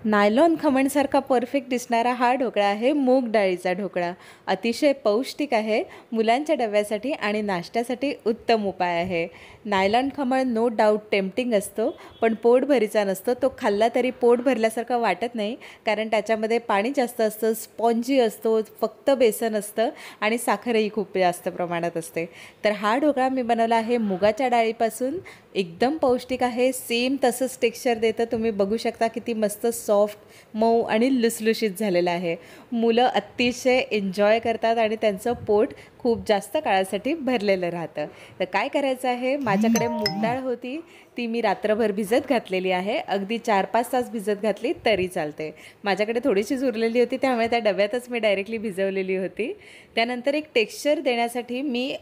Nylon खमणसारखा perfect दिसणारा हा ढोकळा आहे मूग डाळीचा ढोकळा. अतिशय पौष्टिक आहे. मुलांच्या डब्यासाठी आणि नाश्त्यासाठी उत्तम उपाय आहे. Nylon khaman no doubt tempting असतो, पण पोटभरीचा नसतो. तो खाल्ला तरी पोट भरल्यासारखं वाटत नाही, कारण त्याच्यामध्ये पाणी जास्त असतं, स्पॉन्जी असतो, फक्त बेसन असतं आणि साखरही खूप जास्त प्रमाणात असते. तर हा ढोकळा मी बनवला आहे मुगाच्या डाळीपासून. एकदम पौष्टिक आहे. सेम तसंच टेक्स्चर देतं. तुम्ही बघू शकता किती मस्त सॉफ्ट, मऊ आणि लुसलुशीत झालेलं आहे. मुलं अतिशय एन्जॉय करतात आणि त्यांचं पोट खूप जास्त काळासाठी भरलेलं राहतं. तर काय करायचं आहे, माझ्याकडे मूग डाळ होती, ती मी रात्रभर भिजत घातलेली आहे. अगदी 4-5 तास भिजत घातली तरी चालते. माझ्याकडे थोडीशीच उरलेली होती, त्यामुळे त्या डब्यातच मी डायरेक्टली भिजवलेली होती. त्यानंतर एक टेक्स्चर देण्यासाठी मी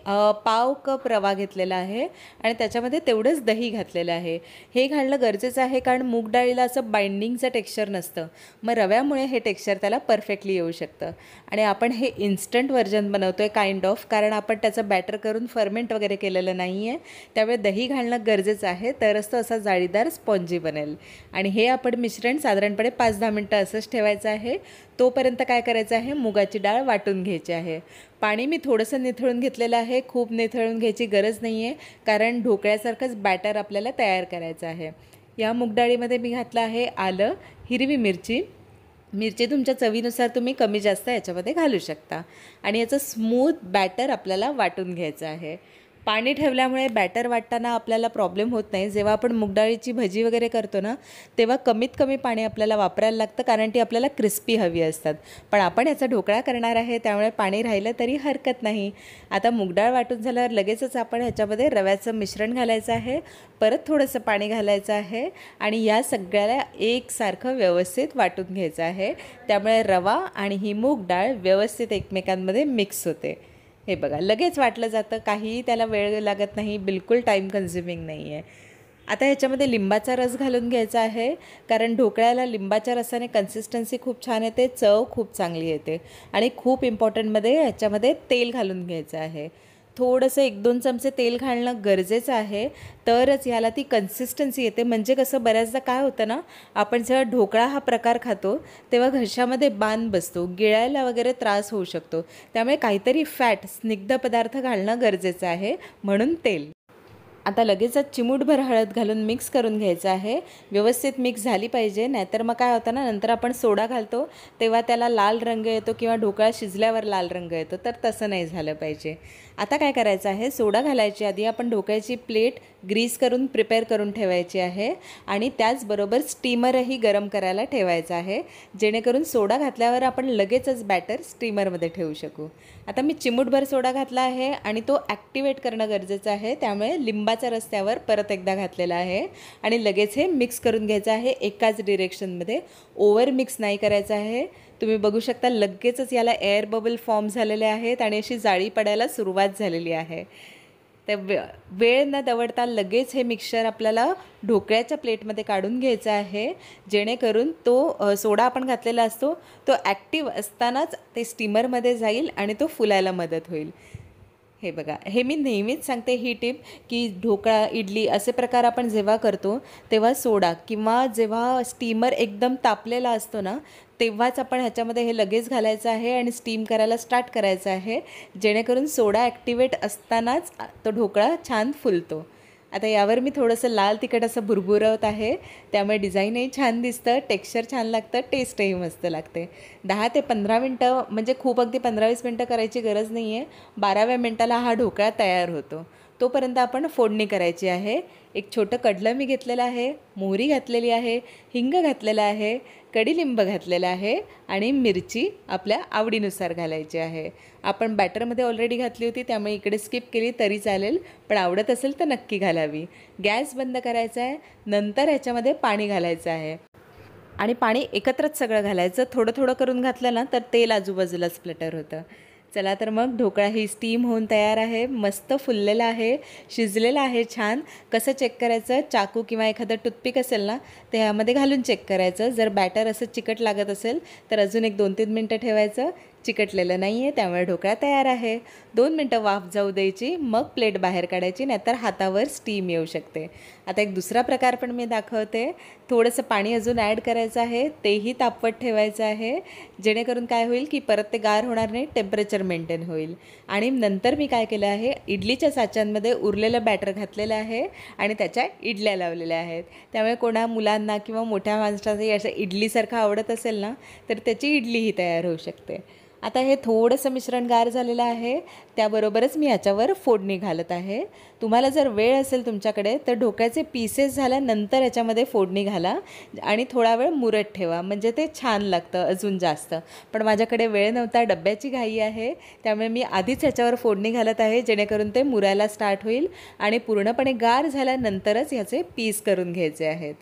पाव कप रवा घेतलेला आहे आणि त्याच्यामध्ये तेवढंच दही घातलेलं आहे. हे घालणं गरजेचं आहे, कारण मूग डाळीला असं बाइंडिंगचं टेक्स्चर नसतं. मग रव्यामुळे हे टेक्स्चर त्याला परफेक्टली येऊ शकतं. आणि आपण हे इन्स्टंट व्हर्जन बनवतो आहे काइंड ऑफ, कारण आपण त्याचं बॅटर करून फर्मेंट वगैरे केलेलं नाही आहे. त्यामुळे दही घालणं गरजेचं आहे, तरच तो असा जाळीदार स्पॉन्जी बनेल. आणि हे आपण मिश्रण साधारणपणे 5-10 मिनटं असंच ठेवायचं आहे. तोपर्यंत काय करायचं आहे, मुगाची डाळ वाटून घ्यायची आहे. पाणी मी थोडंसं निथळून घेतलेलं आहे, खूप निथळून घ्यायची गरज नाही आहे, कारण ढोकळ्यासारखंच बॅटर आपल्याला तयार करायचं आहे. या मूग डाळीमध्ये मी घातलं आहे आलं, हिरवी मिरची. मिरची तुमच्या चवीनुसार तुम्ही कमी जास्त याच्यामध्ये घालू शकता. आणि याचं स्मूथ बॅटर आपल्याला वाटून घ्यायचं आहे. पाणी ठेवल्यामुळे बॅटर वाटताना आपल्याला प्रॉब्लेम होत नाही. जेव्हा आपण मूगडाळीची भजी वगैरे करतो ना, तेव्हा कमीत कमी पाणी आपल्याला वापरायला लागतं, कारण ती आपल्याला क्रिस्पी हवी असतात. पण आपण याचा ढोकळा करणार आहे, त्यामुळे पाणी राहिलं तरी हरकत नाही. आता मूगडाळ वाटून झाल्यावर लगेचच आपण ह्याच्यामध्ये रव्याचं मिश्रण घालायचं आहे, परत थोडंसं पाणी घालायचं आहे आणि या सगळ्याला एकसारखं व्यवस्थित वाटून घ्यायचं आहे. त्यामुळे रवा आणि ही मूग डाळ व्यवस्थित एकमेकांमध्ये मिक्स होते. हे बघा, लगेच वाटलं जातं, काहीही त्याला वेळ लागत नाही, बिलकुल टाईम कन्झ्युमिंग नाही आहे. आता ह्याच्यामध्ये लिंबाचा रस घालून घ्यायचा आहे, कारण ढोकळ्याला लिंबाच्या रसाने कन्सिस्टन्सी खूप छान येते, चव खूप चांगली येते. आणि खूप इम्पॉर्टंटमध्ये ह्याच्यामध्ये तेल घालून घ्यायचं आहे. थोडंसं 1-2 चमचे तेल घालणं गरजेचं आहे, तरच याला ती कन्सिस्टन्सी येते. म्हणजे कसं, बऱ्याचदा काय होतं ना, आपण जेव्हा ढोकळा हा प्रकार खातो तेव्हा घशामध्ये बांध बसतो, गिळायला वगैरे त्रास होऊ शकतो. त्यामुळे काहीतरी फॅट, स्निग्ध पदार्थ घालणं गरजेचं आहे, म्हणून तेल. आता लगेचच चिमूटभर हळद घालून मिक्स करून घ्यायचं आहे. व्यवस्थित मिक्स झाली पाहिजे, नाहीतर मग काय होतं ना, नंतर आपण सोडा घालतो तेव्हा त्याला लाल रंग येतो किंवा ढोकळा शिजल्यावर लाल रंग येतो, तर तसं नाही झालं पाहिजे. आता काय करायचं आहे, सोडा घालायची आधी आपण ढोकळ्याची प्लेट ग्रीस करून प्रिपेअर करून ठेवायची आहे आणि त्याचबरोबर स्टीमरही गरम करायला ठेवायचं आहे, जेणेकरून सोडा घातल्यावर आपण लगेचच बॅटर स्टीमरमध्ये ठेवू शकू. आता मी चिमूटभर सोडा घातला आहे आणि तो ॲक्टिवेट करणं गरजेचं आहे, त्यामुळे लिंबाचा रस त्यावर परत एकदा घातलेला आहे आणि लगेच हे मिक्स करून घ्यायचं आहे एकाच डिरेक्शनमध्ये. ओव्हर मिक्स नाही करायचं आहे. तुम्ही बघू शकता लगेचच याला एअर बबल फॉर्म झालेले आहेत आणि अशी जाळी पडायला सुरुवात झालेली आहे. तर वेळ न दवडता लगेच हे मिक्सचर आपल्याला ढोकळ्याच्या प्लेटमध्ये काढून घ्यायचं आहे, जेणेकरून तो सोडा आपण घातलेला असतो तो ॲक्टिव्ह असतानाच ते स्टीमरमध्ये जाईल आणि तो फुलायला मदत होईल. हे बघा, हे मी नेहमीच सांगते ही टिप, की ढोकळा, इडली असे प्रकार आपण जेव्हा करतो तेव्हा सोडा, किंवा जेव्हा स्टीमर एकदम तापलेला असतो ना, तेव्हाच आपण ह्याच्यामध्ये हे लगेच घालायचं आहे आणि स्टीम करायला स्टार्ट करायचं आहे, जेणेकरून सोडा ॲक्टिवेट असतानाच तो ढोकळा छान फुलतो. आता यावर मी थोडंसं लाल तिखट असं भुरभुरवत आहे, त्यामुळे डिझाईनही छान दिसतं, टेक्स्चर छान लागतं, टेस्टही मस्त लागते. 10 ते 15 मिनटं, म्हणजे खूप अगदी 15-20 मिनटं करायची गरज नाही आहे. 12व्या मिनटाला हा ढोकळा तयार होतो. तोपर्यंत आपण फोडणी करायची आहे. एक छोटं कडलं मी घेतलेलं आहे, मोहरी घातलेली आहे, हिंग घातलेला आहे, कडीलिंब घातलेला आहे आणि मिरची आपल्या आवडीनुसार घालायची आहे. आपण बॅटरमध्ये ऑलरेडी घातली होती, त्यामुळे इकडे स्किप केली तरी चालेल, पण आवडत असेल तर नक्की घालावी. गॅस बंद करायचा आहे. नंतर ह्याच्यामध्ये पाणी घालायचं आहे आणि पाणी एकत्रच सगळं घालायचं. थोडं थोडं करून घातलं ना तर तेल आजूबाजूला स्प्लटर होतं. चला तर मग ढोकळा ही स्टीम होऊन तयार आहे, मस्त फुललेला आहे, शिजलेला आहे छान. कसं चेक करायचं, चाकू किंवा एखादं टूथपिक असेल ना, ते ह्यामध्ये घालून चेक करायचं. जर बॅटर असं चिकट लागत असेल तर अजून एक 2-3 मिनटं ठेवायचं. चिकटलेलं नाही आहे, त्यामुळे ढोकळा तयार आहे. 2 मिनटं वाफ जाऊ द्यायची, मग प्लेट बाहेर काढायची, नाहीतर हातावर स्टीम येऊ शकते. आता एक दुसरा प्रकार पण मी दाखवते. थोडंसं पाणी अजून ॲड करायचं आहे, तेही तापवत ठेवायचं आहे, जेणेकरून काय होईल की परत ते गार होणार नाही, टेम्परेचर मेंटेन होईल. आणि नंतर मी काय केलं आहे, इडलीच्या साच्यांमध्ये उरलेलं बॅटर घातलेलं आहे आणि त्याच्या इडल्या लावलेल्या आहेत. त्यामुळे कोणा मुलांना किंवा मोठ्या माणसालाही असं इडलीसारखं आवडत असेल ना, तर त्याची इडलीही तयार होऊ शकते. आता हे थोडंसं मिश्रण गार झालेलं आहे, त्याबरोबरच मी याच्यावर फोडणी घालत आहे. तुम्हाला जर वेळ असेल तुमच्याकडे तर ढोकळ्याचे पीसेस झाल्यानंतर याच्यामध्ये फोडणी घाला आणि थोडा वेळ मुरत ठेवा, म्हणजे ते छान लागतं अजून जास्त. पण माझ्याकडे वेळ नव्हता, डब्याची घाई आहे, त्यामुळे मी आधीच याच्यावर फोडणी घालत आहे, जेणेकरून ते मुरायला स्टार्ट होईल आणि पूर्णपणे गार झाल्यानंतरच ह्याचे पीस करून घ्यायचे आहेत.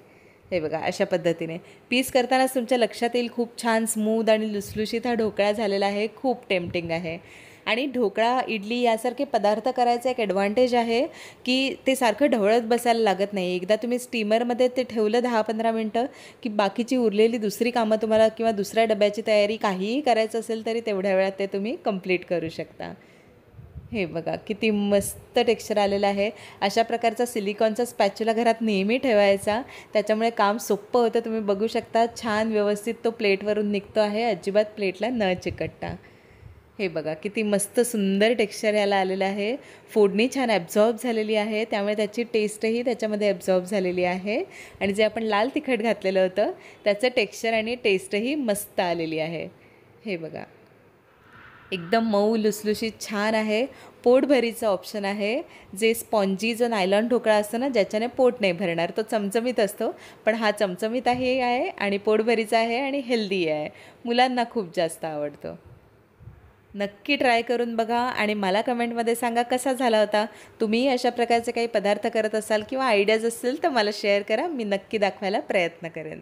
हे बघा, अशा पद्धतीने पीस करतानाच तुमच्या लक्षात येईल खूप छान स्मूथ आणि लुसलुशीत हा ढोकळा झालेला आहे. खूप टेम्पटिंग आहे. आणि ढोकळा, इडली यासारखे पदार्थ करायचा एक ॲडव्हान्टेज आहे की ते सारखं ढवळत बसायला लागत नाही. एकदा तुम्ही स्टीमरमध्ये ते ठेवलं 10-15 मिनटं की बाकीची उरलेली दुसरी कामं तुम्हाला किंवा दुसऱ्या डब्याची तयारी काहीही करायचं असेल तरी तेवढ्या वेळात ते तुम्ही कंप्लीट करू शकता. हे बघा किती मस्त टेक्स्चर आलेलं आहे. अशा प्रकारचा सिलिकॉनचा स्पॅच्युला घरात नेहमी ठेवायचा, त्याच्यामुळे काम सोपं होतं. तुम्ही बघू शकता छान व्यवस्थित तो प्लेटवरून निघतो आहे, अजिबात प्लेटला न चिकटता. हे बघा किती मस्त सुंदर टेक्स्चर याला आलेलं आहे. फोडणी छान ॲब्झॉर्ब झालेली आहे, त्यामुळे त्याची टेस्टही त्याच्यामध्ये ॲब्झॉर्ब झालेली आहे. आणि जे आपण लाल तिखट घातलेलं होतं त्याचं टेक्स्चर आणि टेस्टही मस्त आलेली आहे. हे बघा एकदम मऊ लुसलुशीत छान आहे. पोटभरीचं ऑप्शन आहे. जे स्पॉन्जी जो नायलॉन ढोकळा असतो ना, ज्याच्याने पोट नाही भरणार, तो चमचमीत असतो, पण हा चमचमीतही आहे आणि पोटभरीचा आहे आणि हेल्दी आहे. मुलांना खूप जास्त आवडतो. नक्की ट्राय करून बघा आणि मला कमेंटमध्ये सांगा कसा झाला होता. तुम्ही अशा प्रकारचे काही पदार्थ करत असाल किंवा आयडियाज असतील तर मला शेअर करा, मी नक्की दाखवायला प्रयत्न करेन.